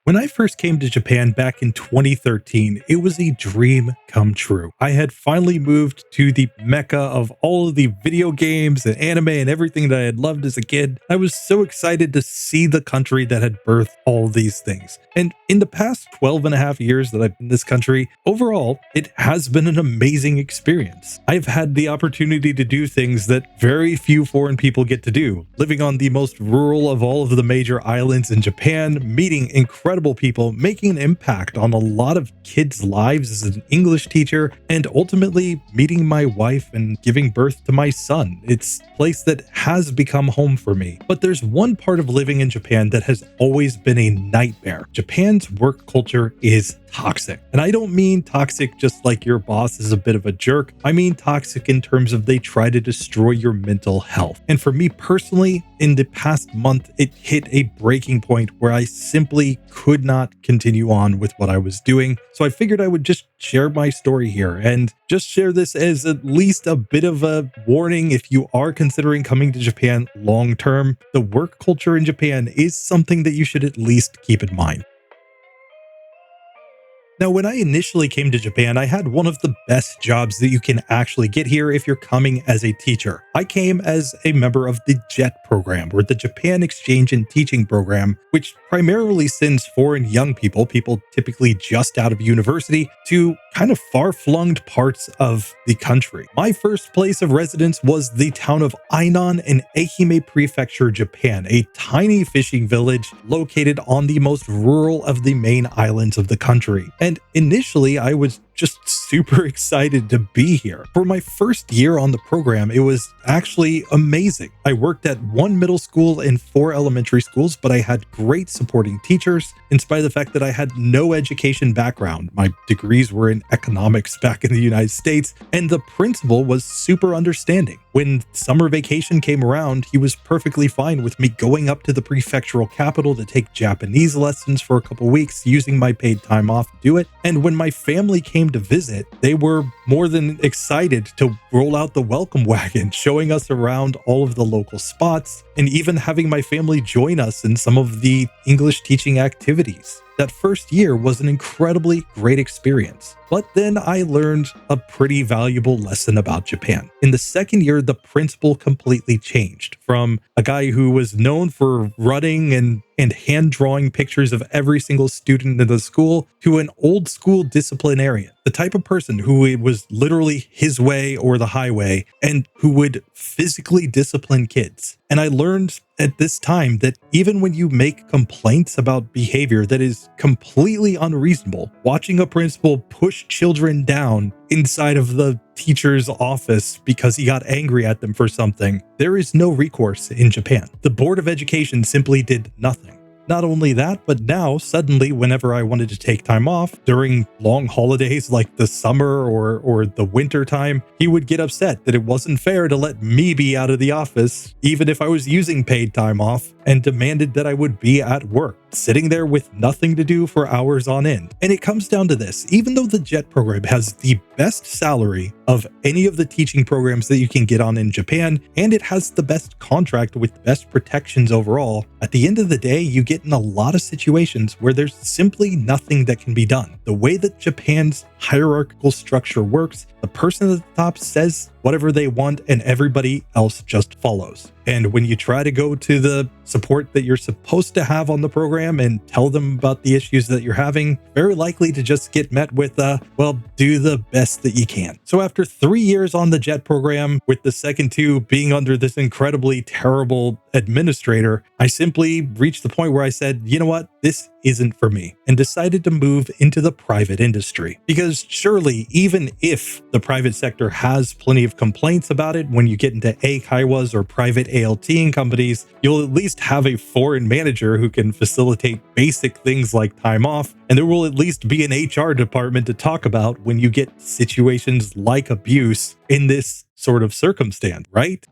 When I first came to Japan back in 2013, it was a dream come true. I had finally moved to the mecca of all of the video games and anime and everything that I had loved as a kid. I was so excited to see the country that had birthed all these things. And in the past 12 and a half years that I've been in this country, overall, it has been an amazing experience. I've had the opportunity to do things that very few foreign people get to do, living on the most rural of all of the major islands in Japan, meeting incredible people, making an impact on a lot of kids' lives as an English teacher, and ultimately meeting my wife and giving birth to my son. It's a place that has become home for me. But there's one part of living in Japan that has always been a nightmare. Japan's work culture is toxic. And I don't mean toxic just like your boss is a bit of a jerk. I mean toxic in terms of they try to destroy your mental health. And for me personally, in the past month, it hit a breaking point where I simply could not continue on with what I was doing. So I figured I would just share my story here and just share this as at least a bit of a warning if you are considering coming to Japan long term. The work culture in Japan is something that you should at least keep in mind. Now, when I initially came to Japan, I had one of the best jobs that you can actually get here if you're coming as a teacher. I came as a member of the JET program, or the Japan Exchange and Teaching Program, which primarily sends foreign young people typically just out of university, to kind of far-flung parts of the country. My first place of residence was the town of Ainan in Ehime Prefecture, Japan, a tiny fishing village located on the most rural of the main islands of the country. And initially, I was just super excited to be here. For my first year on the program, it was actually amazing. I worked at one middle school and 4 elementary schools, but I had great supporting teachers, in spite of the fact that I had no education background. My degrees were in economics back in the United States, and the principal was super understanding. When summer vacation came around, he was perfectly fine with me going up to the prefectural capital to take Japanese lessons for a couple weeks, using my paid time off to do it. And when my family came to visit, they were more than excited to roll out the welcome wagon, showing us around all of the local spots, and even having my family join us in some of the English teaching activities. That first year was an incredibly great experience. But then I learned a pretty valuable lesson about Japan. In the second year, the principal completely changed from a guy who was known for running and hand drawing pictures of every single student in the school to an old school disciplinarian, the type of person who it was literally his way or the highway, and who would physically discipline kids. And I learned at this time that even when you make complaints about behavior that is completely unreasonable, watching a principal push children down inside of the teacher's office because he got angry at them for something, there is no recourse in Japan. The Board of Education simply did nothing. Not only that, but now suddenly whenever I wanted to take time off during long holidays like the summer or the winter time, he would get upset that it wasn't fair to let me be out of the office, even if I was using paid time off, and demanded that I would be at work, sitting there with nothing to do for hours on end. And it comes down to this: even though the JET program has the best salary of any of the teaching programs that you can get on in Japan, and it has the best contract with the best protections overall, at the end of the day, you get in a lot of situations where there's simply nothing that can be done. The way that Japan's hierarchical structure works, the person at the top says whatever they want and everybody else just follows. And when you try to go to the support that you're supposed to have on the program and tell them about the issues that you're having, very likely to just get met with, well, do the best that you can. So after 3 years on the JET program, with the second 2 being under this incredibly terrible administrator, I simply reached the point where I said, you know what, this isn't for me, and decided to move into the private industry. Because surely, even if the private sector has plenty of complaints about it, when you get into eikaiwas or private ALTing companies, you'll at least have a foreign manager who can facilitate basic things like time off, and there will at least be an HR department to talk about when you get situations like abuse in this sort of circumstance, right?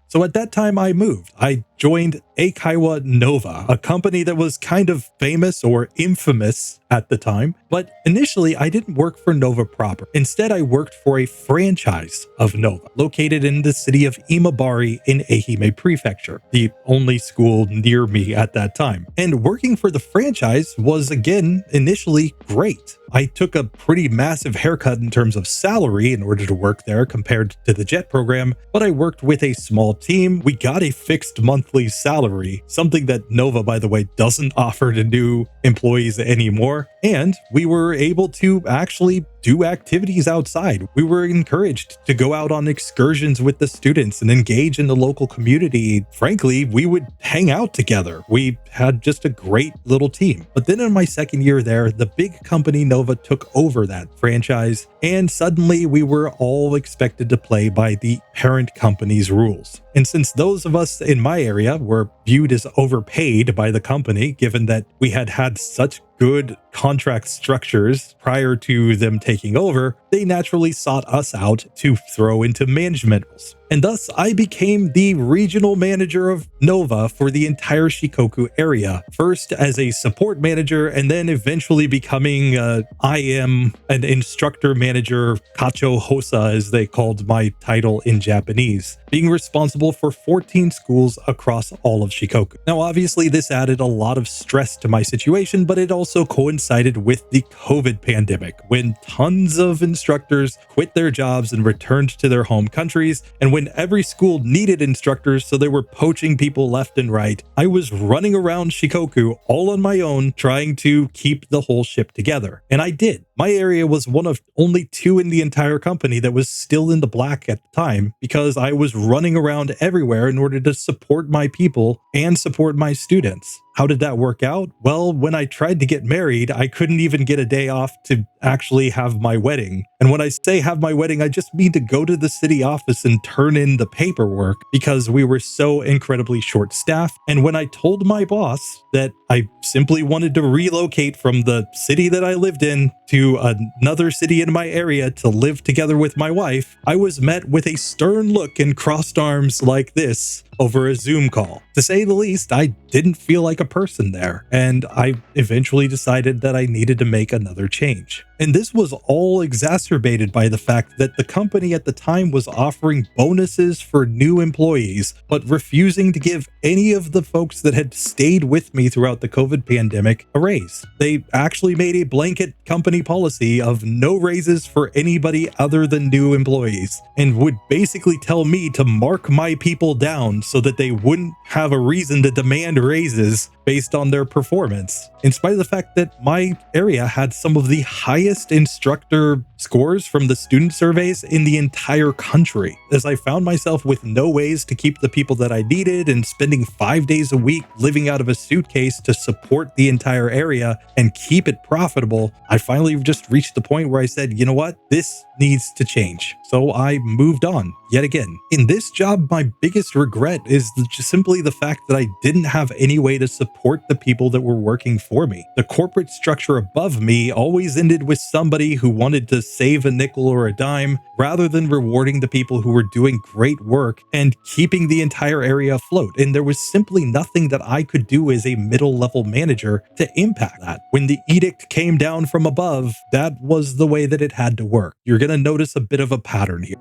So at that time I moved. I joined Eikaiwa Nova, a company that was kind of famous or infamous at the time. But initially, I didn't work for Nova proper. Instead, I worked for a franchise of Nova, located in the city of Imabari in Ehime Prefecture, the only school near me at that time. And working for the franchise was, again, initially great. I took a pretty massive haircut in terms of salary in order to work there compared to the JET program, but I worked with a small team. We got a fixed monthly salary, something that Nova, by the way, doesn't offer to new employees anymore. And we were able to actually do activities outside. We were encouraged to go out on excursions with the students and engage in the local community. Frankly, we would hang out together. We had just a great little team. But then in my second year there, the big company Nova took over that franchise, and suddenly we were all expected to play by the parent company's rules. And since those of us in my area were viewed as overpaid by the company, given that we had had such good contract structures prior to them taking over, they naturally sought us out to throw into management roles. And thus, I became the regional manager of Nova for the entire Shikoku area, first as a support manager, and then eventually becoming I am an instructor manager, Kacho Hosa, as they called my title in Japanese, being responsible for 14 schools across all of Shikoku. Now, obviously, this added a lot of stress to my situation, but it also coincided with the COVID pandemic, when tons of instructors quit their jobs and returned to their home countries, and when every school needed instructors, so they were poaching people left and right. I was running around Shikoku all on my own, trying to keep the whole ship together. And I did. My area was one of only 2 in the entire company that was still in the black at the time, because I was running around everywhere in order to support my people and support my students. How did that work out? Well, when I tried to get married, I couldn't even get a day off to actually have my wedding. And when I say have my wedding, I just mean to go to the city office and turn in the paperwork, because we were so incredibly short-staffed. And when I told my boss that I simply wanted to relocate from the city that I lived in to another city in my area to live together with my wife, I was met with a stern look and crossed arms like this over a Zoom call. To say the least, I didn't feel like a person there, and I eventually decided that I needed to make another change. And this was all exacerbated by the fact that the company at the time was offering bonuses for new employees, but refusing to give any of the folks that had stayed with me throughout the COVID pandemic a raise. They actually made a blanket company policy of no raises for anybody other than new employees, and would basically tell me to mark my people down so that they wouldn't have a reason to demand raises based on their performance, in spite of the fact that my area had some of the highest instructor scores from the student surveys in the entire country. As I found myself with no ways to keep the people that I needed and spending 5 days a week living out of a suitcase to support the entire area and keep it profitable, I finally just reached the point where I said, you know what, this needs to change. So I moved on yet again. In this job, my biggest regret is just simply the fact that I didn't have any way to support the people that were working for me. The corporate structure above me always ended with somebody who wanted to save a nickel or a dime, rather than rewarding the people who were doing great work and keeping the entire area afloat. And there was simply nothing that I could do as a middle-level manager to impact that. When the edict came down from above, that was the way that it had to work. You're going to notice a bit of a pattern here.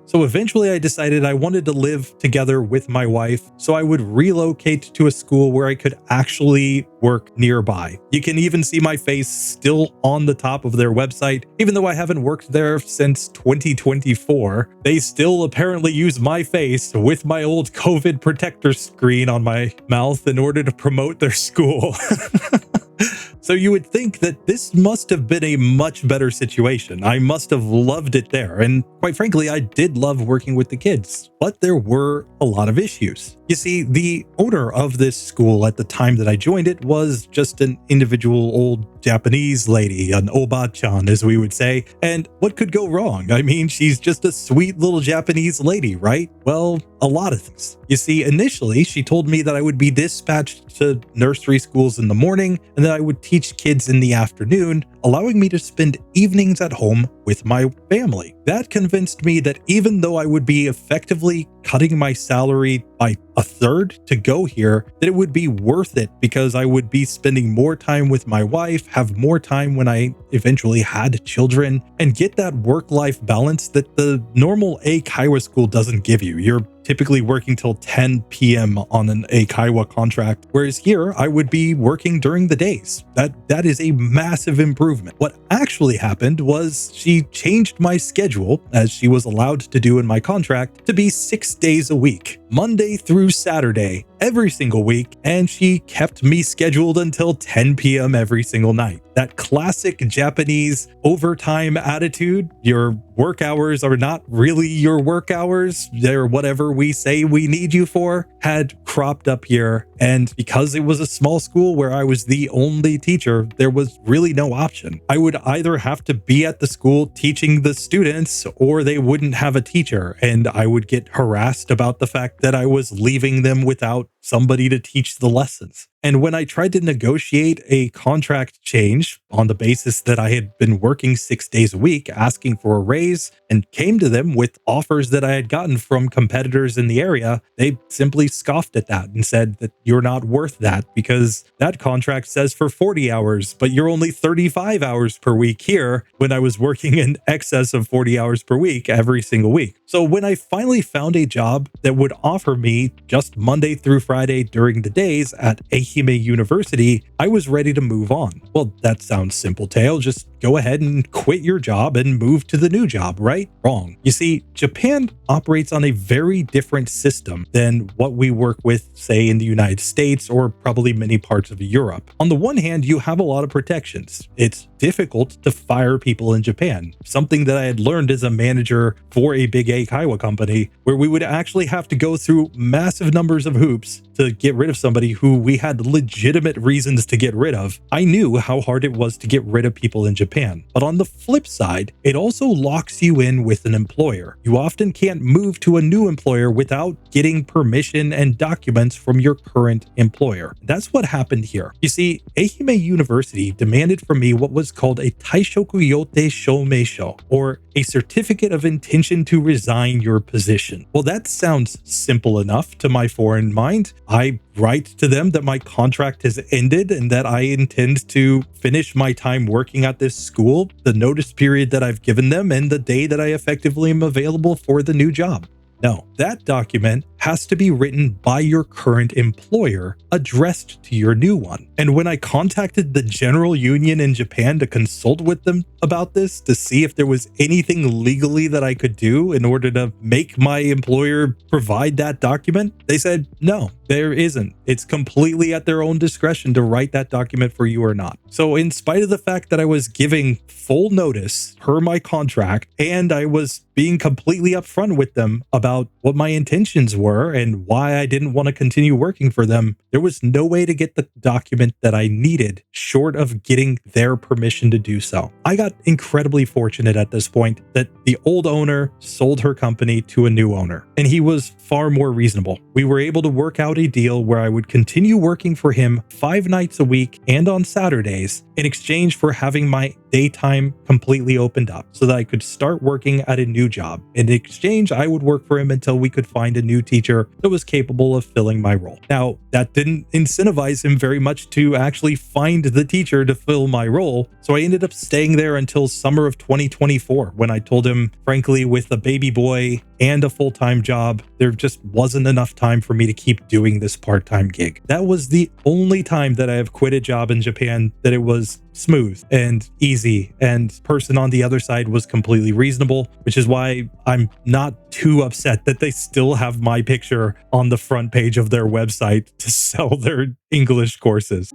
So eventually I decided I wanted to live together with my wife, so I would relocate to a school where I could actually work nearby. You can even see my face still on the top of their website. Even though I haven't worked there since 2024, they still apparently use my face with my old COVID protector screen on my mouth in order to promote their school. So you would think that this must have been a much better situation. I must have loved it there. And quite frankly, I did love working with the kids, but there were a lot of issues. You see, the owner of this school at the time that I joined it was just an individual old Japanese lady, an oba-chan, as we would say. And what could go wrong? I mean, she's just a sweet little Japanese lady, right? Well, a lot of things. You see, initially, she told me that I would be dispatched to nursery schools in the morning and that I would teach kids in the afternoon, allowing me to spend evenings at home with my family. That convinced me that even though I would be effectively cutting my salary by a third to go here, that it would be worth it because I would be spending more time with my wife, have more time when I eventually had children, and get that work-life balance that the normal Eikaiwa school doesn't give you. You're typically working till 10 p.m. on an Eikaiwa contract, whereas here I would be working during the days. That is a massive improvement. What actually happened was she changed my schedule, as she was allowed to do in my contract, to be 6 days a week, Monday through Saturday, every single week, and she kept me scheduled until 10 p.m. every single night. That classic Japanese overtime attitude, your work hours are not really your work hours, they're whatever we say we need you for, had cropped up here. And because it was a small school where I was the only teacher, there was really no option. I would either have to be at the school teaching the students, or they wouldn't have a teacher, and I would get harassed about the fact that I was leaving them without somebody to teach the lessons. And when I tried to negotiate a contract change on the basis that I had been working 6 days a week, asking for a raise, and came to them with offers that I had gotten from competitors in the area, they simply scoffed at that and said that you're not worth that because that contract says for 40 hours, but you're only 35 hours per week here, when I was working in excess of 40 hours per week every single week. So when I finally found a job that would offer me just Monday through Friday during the days at Ehime University, I was ready to move on. Well, that sounds simple, Tale. Just go ahead and quit your job and move to the new job, right? Wrong. You see, Japan operates on a very different system than what we work with, say, in the United States or probably many parts of Europe. On the one hand, you have a lot of protections. It's difficult to fire people in Japan, something that I had learned as a manager for a big Eikaiwa company, where we would actually have to go through massive numbers of hoops to get rid of somebody who we had legitimate reasons to get rid of. I knew how hard it was to get rid of people in Japan. But on the flip side, it also locks you in with an employer. You often can't move to a new employer without getting permission and documents from your current employer. That's what happened here. You see, Ehime University demanded from me what was called a Taishoku Yote Shomeisho, or a certificate of intention to resign your position. Well, that sounds simple enough to my foreign mind. I write to them that my contract has ended and that I intend to finish my time working at this school, the notice period that I've given them, and the day that I effectively am available for the new job. No, that document has to be written by your current employer, addressed to your new one. And when I contacted the General Union in Japan to consult with them about this, to see if there was anything legally that I could do in order to make my employer provide that document, they said, no, there isn't. It's completely at their own discretion to write that document for you or not. So in spite of the fact that I was giving full notice per my contract, and I was being completely upfront with them about what my intentions were and why I didn't want to continue working for them, there was no way to get the document that I needed short of getting their permission to do so. I got incredibly fortunate at this point that the old owner sold her company to a new owner, and he was far more reasonable. We were able to work out a deal where I would continue working for him 5 nights a week and on Saturdays in exchange for having my daytime completely opened up so that I could start working at a new job. In exchange, I would work for him until we could find a new teacher that was capable of filling my role. Now, that didn't incentivize him very much to actually find the teacher to fill my role, so I ended up staying there until summer of 2024, when I told him, frankly, with a baby boy and a full-time job, there just wasn't enough time for me to keep doing this part-time gig. That was the only time that I have quit a job in Japan that it was smooth and easy, and person on the other side was completely reasonable, which is why I'm not too upset that they still have my picture on the front page of their website to sell their English courses.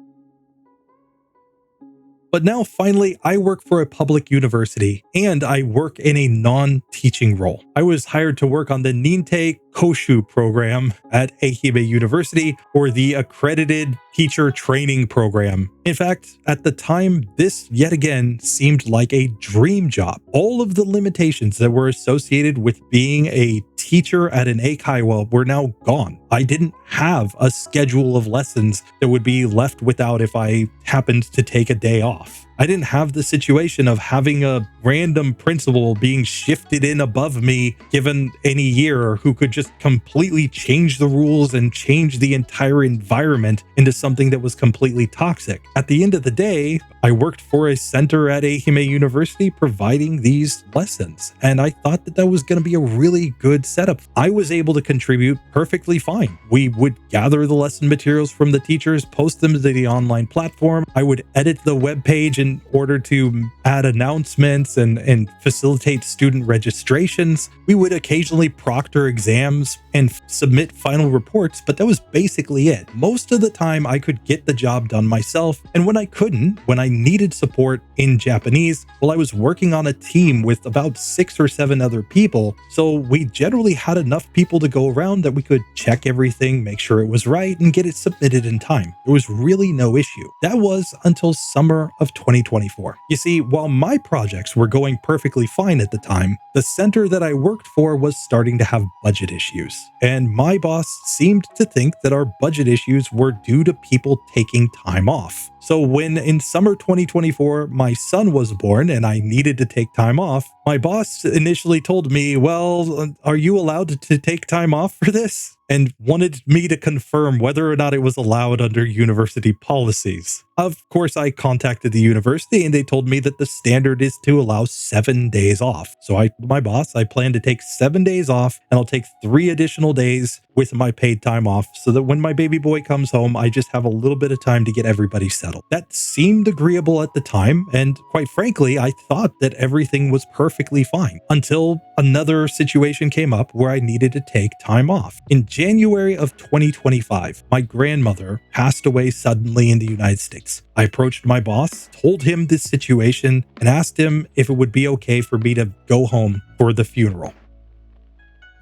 But now finally, I work for a public university and I work in a non-teaching role. I was hired to work on the Ninte Koshu program at Ehime University, or the accredited teacher training program. In fact, at the time, this yet again seemed like a dream job. All of the limitations that were associated with being a teacher at an Eikaiwa were now gone. I didn't have a schedule of lessons that would be left without if I happened to take a day off. I didn't have the situation of having a random principal being shifted in above me given any year who could just completely change the rules and change the entire environment into something that was completely toxic. At the end of the day, I worked for a center at Ehime University providing these lessons, and I thought that that was going to be a really good setup. I was able to contribute perfectly fine. We would gather the lesson materials from the teachers, post them to the online platform. I would edit the web page in order to add announcements and facilitate student registrations. We would occasionally proctor exams and submit final reports, but that was basically it. Most of the time I could get the job done myself, and when I couldn't, when I needed support in Japanese, well, I was working on a team with about 6 or 7 other people, so we generally had enough people to go around that we could check everything, make sure it was right, and get it submitted in time. There was really no issue. That was until summer of 2024. You see, while my projects were going perfectly fine at the time, the center that I worked for was starting to have budget issues, and my boss seemed to think that our budget issues were due to people taking time off. So when in summer 2024, my son was born and I needed to take time off, my boss initially told me, well, are you allowed to take time off for this? And wanted me to confirm whether or not it was allowed under university policies. Of course, I contacted the university and they told me that the standard is to allow 7 days off. So my boss, I plan to take 7 days off, and I'll take 3 additional days with my paid time off so that when my baby boy comes home, I just have a little bit of time to get everybody settled. That seemed agreeable at the time, and quite frankly, I thought that everything was perfectly fine until another situation came up where I needed to take time off. In January of 2025, my grandmother passed away suddenly in the United States. I approached my boss, told him this situation, and asked him if it would be okay for me to go home for the funeral.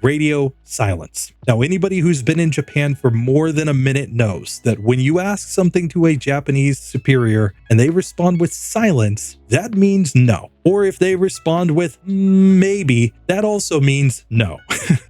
Radio silence. Now, anybody who's been in Japan for more than a minute knows that when you ask something to a Japanese superior and they respond with silence, that means no. Or if they respond with maybe, that also means no.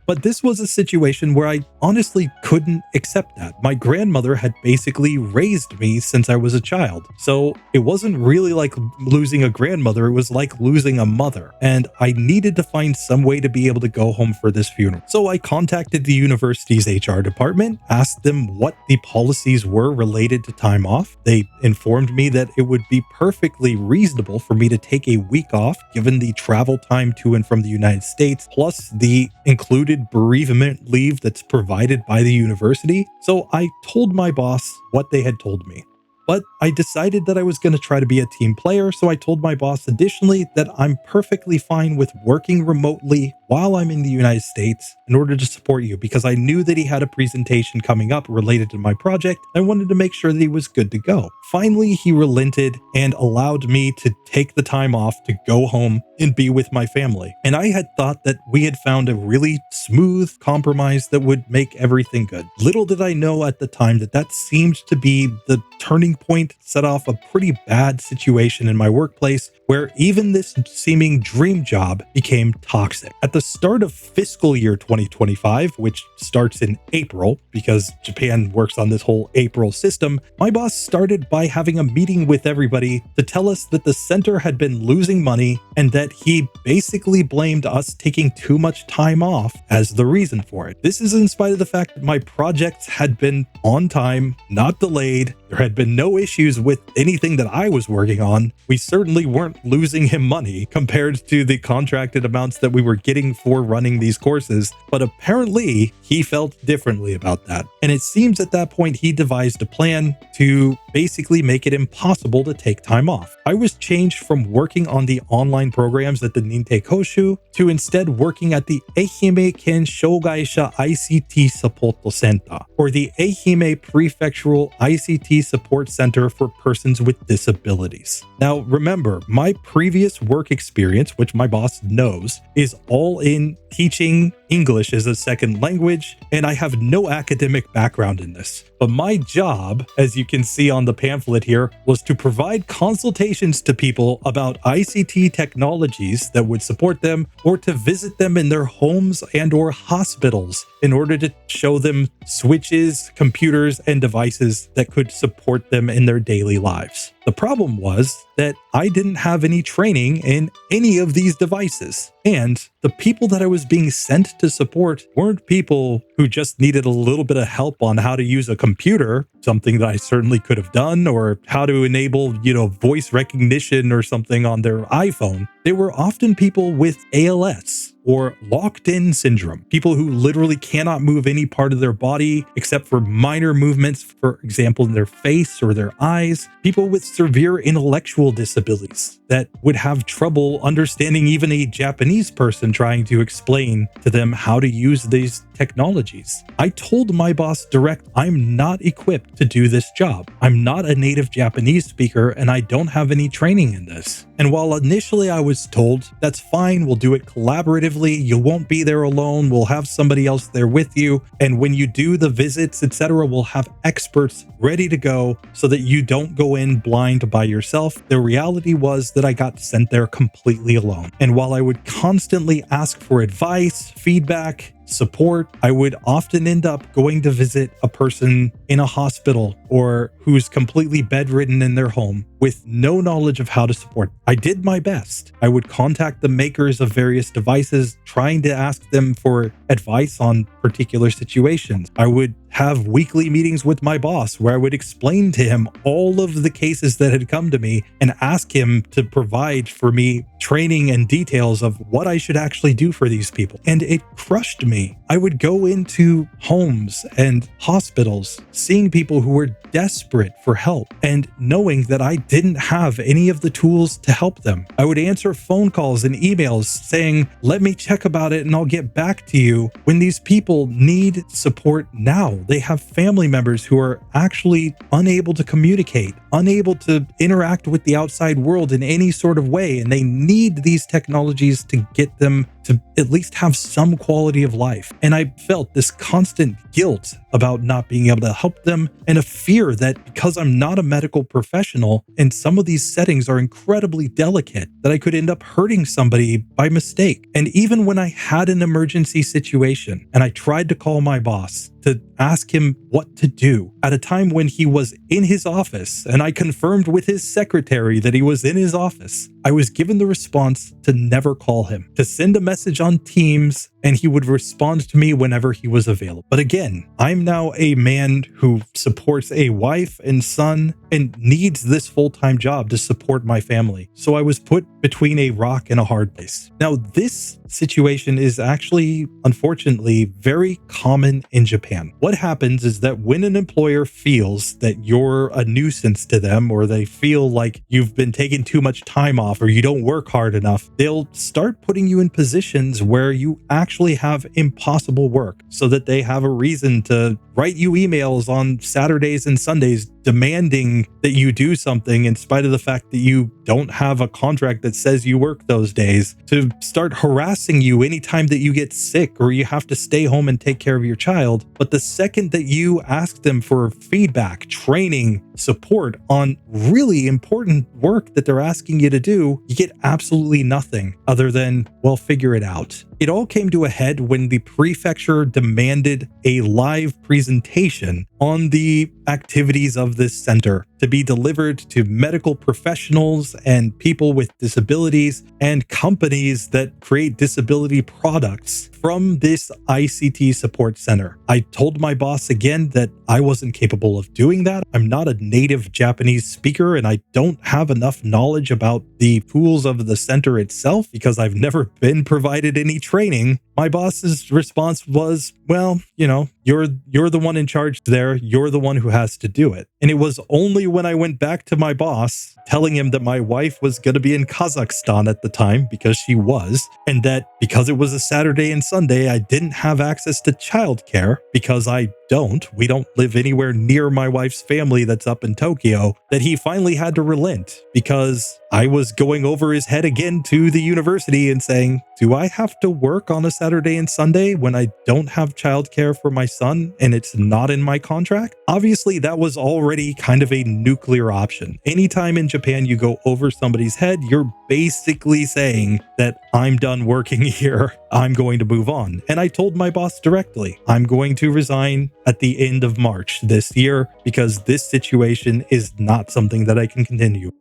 But this was a situation where I honestly couldn't accept that. My grandmother had basically raised me since I was a child. So it wasn't really like losing a grandmother, it was like losing a mother. And I needed to find some way to be able to go home for this funeral. So I contacted the university's HR department, asked them what the policies were related to time off. They informed me that it would be perfectly reasonable for me to take a week off given the travel time to and from the United States, plus the included bereavement leave that's provided by the university. So I told my boss what they had told me. But I decided that I was going to try to be a team player, so I told my boss additionally that I'm perfectly fine with working remotely while I'm in the United States in order to support you, because I knew that he had a presentation coming up related to my project. I wanted to make sure that he was good to go. Finally, he relented and allowed me to take the time off to go home and be with my family. And I had thought that we had found a really smooth compromise that would make everything good. Little did I know at the time that that seemed to be the turning point, set off a pretty bad situation in my workplace where even this seeming dream job became toxic. At the start of fiscal year 2025, which starts in April, because Japan works on this whole April system, my boss started by having a meeting with everybody to tell us that the center had been losing money and that he basically blamed us taking too much time off as the reason for it. This is in spite of the fact that my projects had been on time, not delayed. There had been no issues with anything that I was working on. We certainly weren't losing him money compared to the contracted amounts that we were getting for running these courses, but apparently he felt differently about that. And it seems at that point he devised a plan to basically make it impossible to take time off. I was changed from working on the online programs at the Ninte Koshu to instead working at the Ehime Ken Shougaisha ICT Support Center, or the Ehime Prefectural ICT Support Center for Persons with Disabilities. Now remember, my previous work experience, which my boss knows, is all in teaching English as a second language, and I have no academic background in this. But my job, as you can see on the pamphlet here, was to provide consultations to people about ICT technologies that would support them, or to visit them in their homes and or hospitals in order to show them switches, computers, and devices that could support them in their daily lives. The problem was that I didn't have any training in any of these devices. And the people that I was being sent to support weren't people who just needed a little bit of help on how to use a computer, something that I certainly could have done, or how to enable, voice recognition or something on their iPhone. They were often people with ALS or locked-in syndrome, people who literally cannot move any part of their body except for minor movements, for example, in their face or their eyes, people with severe intellectual disabilities that would have trouble understanding even a Japanese person trying to explain to them how to use these technologies. I told my boss direct, I'm not equipped to do this job. I'm not a native Japanese speaker and I don't have any training in this. And while initially I was told, that's fine, we'll do it collaboratively, you won't be there alone, we'll have somebody else there with you, and when you do the visits, etc., we'll have experts ready to go so that you don't go in blind by yourself. The reality was that I got sent there completely alone. And while I would constantly ask for advice, feedback, support, I would often end up going to visit a person in a hospital or who's completely bedridden in their home with no knowledge of how to support. I did my best. I would contact the makers of various devices, trying to ask them for advice on particular situations. I would have weekly meetings with my boss where I would explain to him all of the cases that had come to me and ask him to provide for me training and details of what I should actually do for these people. And it crushed me. I would go into homes and hospitals, seeing people who were desperate for help and knowing that I didn't have any of the tools to help them. I would answer phone calls and emails saying, let me check about it and I'll get back to you, when these people need support now. They have family members who are actually unable to communicate, unable to interact with the outside world in any sort of way, and they need these technologies to get them to at least have some quality of life. And I felt this constant guilt about not being able to help them, and a fear that because I'm not a medical professional and some of these settings are incredibly delicate, that I could end up hurting somebody by mistake. And even when I had an emergency situation and I tried to call my boss to ask him what to do at a time when he was in his office, and I confirmed with his secretary that he was in his office, I was given the response to never call him, to send a message on Teams, and he would respond to me whenever he was available. But again, I'm now a man who supports a wife and son and needs this full-time job to support my family. So I was put between a rock and a hard place. Now, this situation is actually, unfortunately, very common in Japan. What happens is that when an employer feels that you're a nuisance to them, or they feel like you've been taking too much time off or you don't work hard enough, they'll start putting you in positions where you actually have impossible work, so that they have a reason to write you emails on Saturdays and Sundays demanding that you do something in spite of the fact that you don't have a contract that says you work those days, to start harassing you anytime that you get sick or you have to stay home and take care of your child. But the second that you ask them for feedback, training, support on really important work that they're asking you to do, you get absolutely nothing other than, well, figure it out. It all came to a head when the prefecture demanded a live presentation on the activities of this center to be delivered to medical professionals and people with disabilities and companies that create disability products from this ICT support center. I told my boss again that I wasn't capable of doing that. I'm not a native Japanese speaker and I don't have enough knowledge about the tools of the center itself because I've never been provided any training. My boss's response was, well, you're the one in charge there. You're the one who has to do it. And it was only when I went back to my boss telling him that my wife was going to be in Kazakhstan at the time, because she was, and that because it was a Saturday and Sunday, I didn't have access to childcare because we don't live anywhere near my wife's family that's up in Tokyo, that he finally had to relent, because I was going over his head again to the university and saying, do I have to work on a Saturday and Sunday when I don't have childcare for my son and it's not in my contract? Obviously, that was already kind of a nuclear option. Anytime in Japan you go over somebody's head, you're basically saying that I'm done working here. I'm going to move on. And I told my boss directly, I'm going to resign at the end of March this year because this situation is not something that I can continue.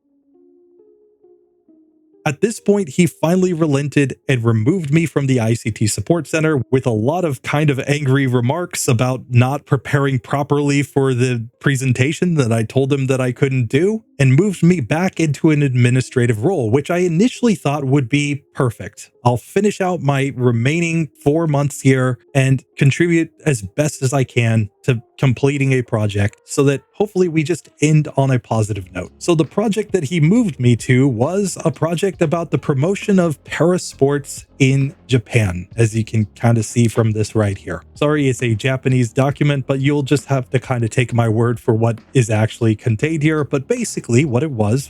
At this point, he finally relented and removed me from the ICT support center with a lot of kind of angry remarks about not preparing properly for the presentation that I told him that I couldn't do, and moved me back into an administrative role, which I initially thought would be perfect. I'll finish out my remaining 4 months here and contribute as best as I can to completing a project so that hopefully we just end on a positive note. So the project that he moved me to was a project about the promotion of parasports in Japan, as you can kind of see from this right here. Sorry, it's a Japanese document, but you'll just have to kind of take my word for what is actually contained here. But basically what it was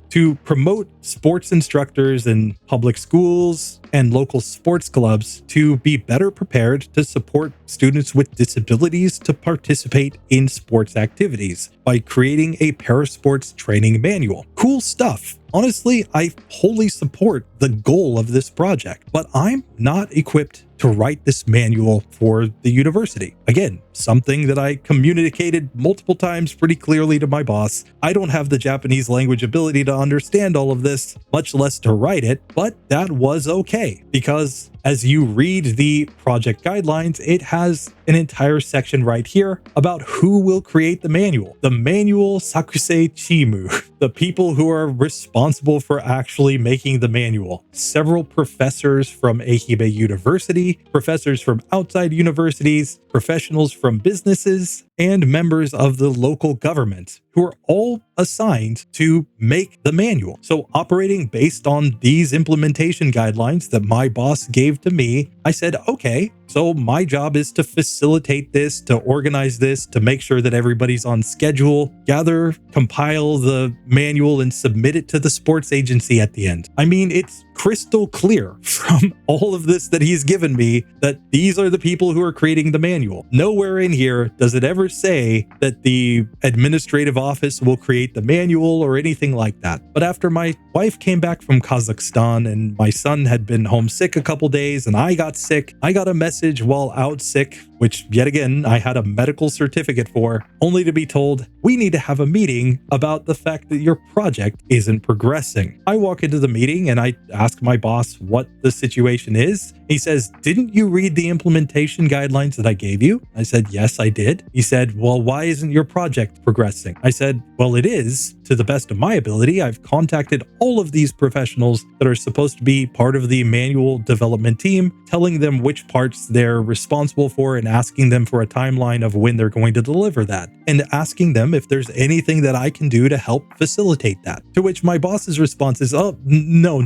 to promote sports instructors in public schools and local sports clubs to be better prepared to support students with disabilities to participate in sports activities by creating a parasports training manual. Cool stuff. Honestly, I wholly support the goal of this project, but I'm not equipped to write this manual for the university. Again, something that I communicated multiple times pretty clearly to my boss. I don't have the Japanese language ability to understand all of this, much less to write it, but that was okay because as you read the project guidelines, it has an entire section right here about who will create the manual. The manual sakusei chimu, the people who are responsible for actually making the manual. Several professors from Ehime University, professors from outside universities, professionals from businesses, and members of the local government who are all assigned to make the manual. So operating based on these implementation guidelines that my boss gave to me, I said, okay, so my job is to facilitate this, to organize this, to make sure that everybody's on schedule, gather, compile the manual, and submit it to the sports agency at the end. I mean, it's crystal clear from all of this that he's given me that these are the people who are creating the manual. Nowhere in here does it ever say that the administrative office will create the manual or anything like that. But after my wife came back from Kazakhstan and my son had been homesick a couple days and I got sick, I got a message while out sick, which yet again, I had a medical certificate for, only to be told, we need to have a meeting about the fact that your project isn't progressing. I walk into the meeting and I ask my boss what the situation is. He says, didn't you read the implementation guidelines that I gave you? I said, yes, I did. He said, well, why isn't your project progressing? I said, well, it is. To the best of my ability, I've contacted all of these professionals that are supposed to be part of the manual development team, telling them which parts they're responsible for and asking them for a timeline of when they're going to deliver that, and asking them if there's anything that I can do to help facilitate that. To which my boss's response is, oh, no.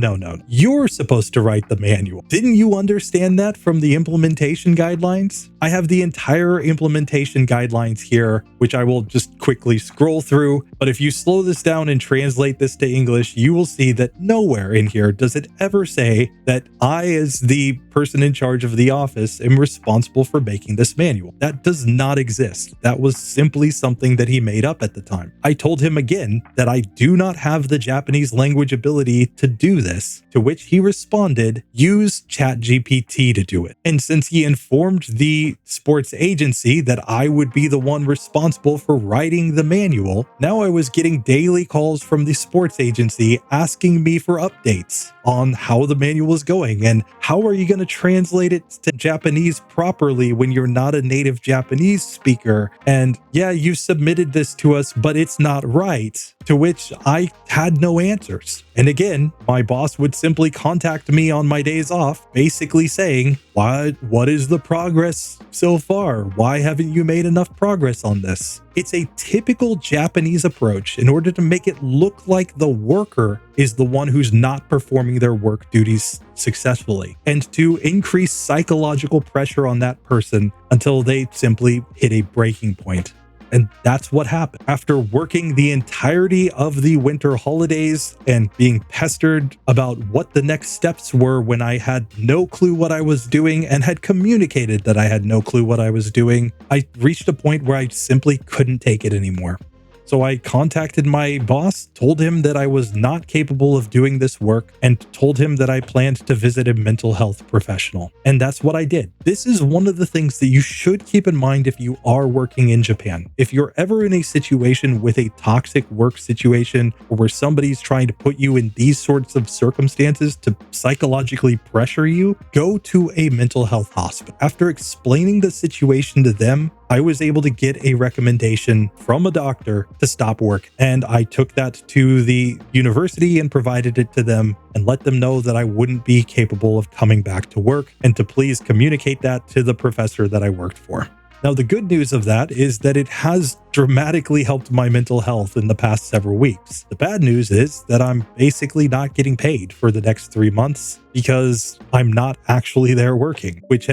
You're supposed to write the manual. Didn't you understand that from the implementation guidelines? I have the entire implementation guidelines here, which I will just quickly scroll through. But if you slow this down and translate this to English, you will see that nowhere in here does it ever say that I, as the person in charge of the office, am responsible for making this manual. That does not exist. That was simply something that he made up at the time. I told him again that I do not have the Japanese language ability to do this, to which he responded, use ChatGPT to do it. And since he informed the sports agency that I would be the one responsible for writing the manual, now I was getting daily calls from the sports agency asking me for updates on how the manual is going and how are you going to translate it to Japanese properly when you're not a native Japanese speaker, and yeah, you submitted this to us, but it's not right. To which I had no answers. And again, my boss would simply contact me on my days off, basically saying, what is the progress so far? Why haven't you made enough progress on this? It's a typical Japanese approach in order to make it look like the worker is the one who's not performing their work duties successfully, and to increase psychological pressure on that person until they simply hit a breaking point. And that's what happened. After working the entirety of the winter holidays and being pestered about what the next steps were when I had no clue what I was doing and had communicated that I had no clue what I was doing, I reached a point where I simply couldn't take it anymore. So I contacted my boss, told him that I was not capable of doing this work, and told him that I planned to visit a mental health professional. And that's what I did. This is one of the things that you should keep in mind if you are working in Japan. If you're ever in a situation with a toxic work situation, or where somebody's trying to put you in these sorts of circumstances to psychologically pressure you, go to a mental health hospital. After explaining the situation to them, I was able to get a recommendation from a doctor to stop work. And I took that to the university and provided it to them and let them know that I wouldn't be capable of coming back to work and to please communicate that to the professor that I worked for. Now, the good news of that is that it has dramatically helped my mental health in the past several weeks. The bad news is that I'm basically not getting paid for the next 3 months because I'm not actually there working, which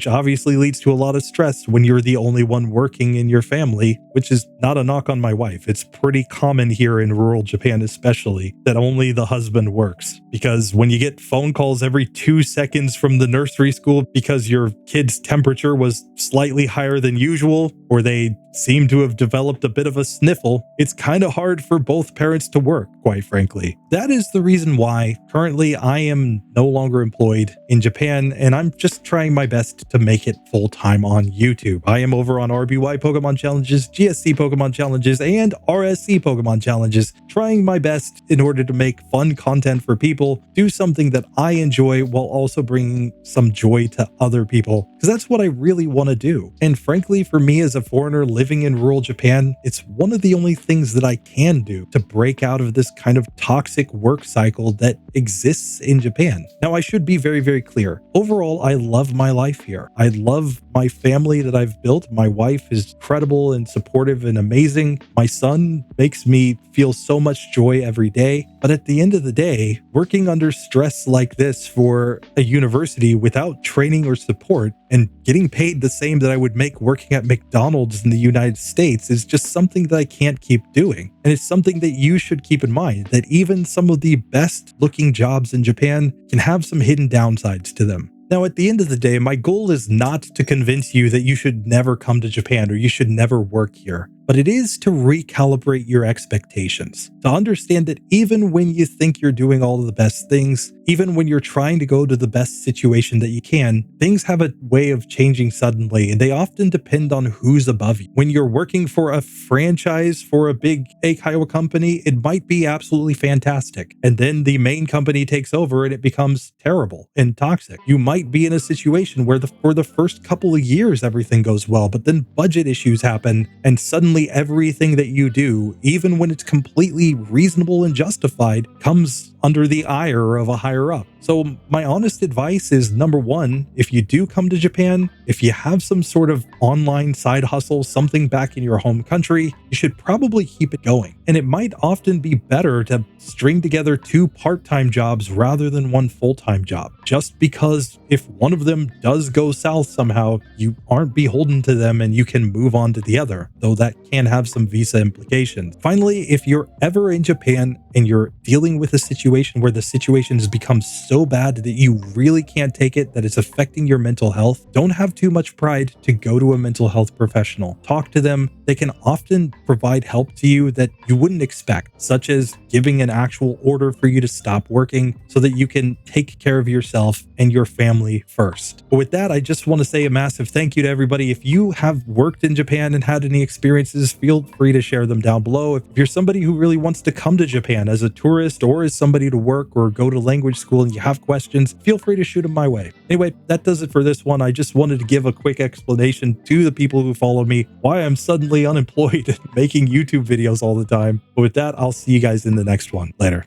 obviously leads to a lot of stress when you're the only one working in your family, which is not a knock on my wife. It's pretty common here in rural Japan, especially, that only the husband works. Because when you get phone calls every 2 seconds from the nursery school because your kid's temperature was slightly higher than usual, or they seem to have developed a bit of a sniffle, it's kind of hard for both parents to work, quite frankly. That is the reason why currently I am no longer employed in Japan, and I'm just trying my best to make it full-time on YouTube. I am over on RBY Pokemon Challenges, GSC Pokemon Challenges, and RSC Pokemon Challenges, trying my best in order to make fun content for people, do something that I enjoy while also bringing some joy to other people, because that's what I really want to do. And frankly, for me as a foreigner living in rural Japan, it's one of the only things that I can do to break out of this kind of toxic work cycle that exists in Japan. Now, I should be very, very clear. Overall, I love my life here. I love my family that I've built. My wife is incredible and supportive and amazing. My son makes me feel so much joy every day. But at the end of the day, working under stress like this for a university without training or support and getting paid the same that I would make working at McDonald's in the United States is just something that I can't keep doing. And it's something that you should keep in mind, that even some of the best looking jobs in Japan can have some hidden downsides to them. Now, at the end of the day, my goal is not to convince you that you should never come to Japan or you should never work here, but it is to recalibrate your expectations, to understand that even when you think you're doing all of the best things, even when you're trying to go to the best situation that you can, things have a way of changing suddenly, and they often depend on who's above you. When you're working for a franchise for a big eikaiwa company, it might be absolutely fantastic, and then the main company takes over and it becomes terrible and toxic. You might be in a situation where for the first couple of years everything goes well, but then budget issues happen and suddenly everything that you do, even when it's completely reasonable and justified, comes under the ire of a higher up. So my honest advice is, number one, if you do come to Japan, if you have some sort of online side hustle, something back in your home country, you should probably keep it going. And it might often be better to string together 2 part-time jobs rather than 1 full-time job, just because if one of them does go south somehow, you aren't beholden to them and you can move on to the other, though that can have some visa implications. Finally, if you're ever in Japan and you're dealing with a situation where the situation has become so bad that you really can't take it, that it's affecting your mental health, don't have too much pride to go to a mental health professional. Talk to them. They can often provide help to you that you wouldn't expect, such as giving an actual order for you to stop working so that you can take care of yourself and your family first. But with that, I just want to say a massive thank you to everybody. If you have worked in Japan and had any experiences, feel free to share them down below. If you're somebody who really wants to come to Japan as a tourist or as somebody to work or go to language school and you have questions, feel free to shoot them my way. Anyway, that does it for this one. I just wanted to give a quick explanation to the people who follow me why I'm suddenly unemployed and making YouTube videos all the time. But with that, I'll see you guys in the next one. Later.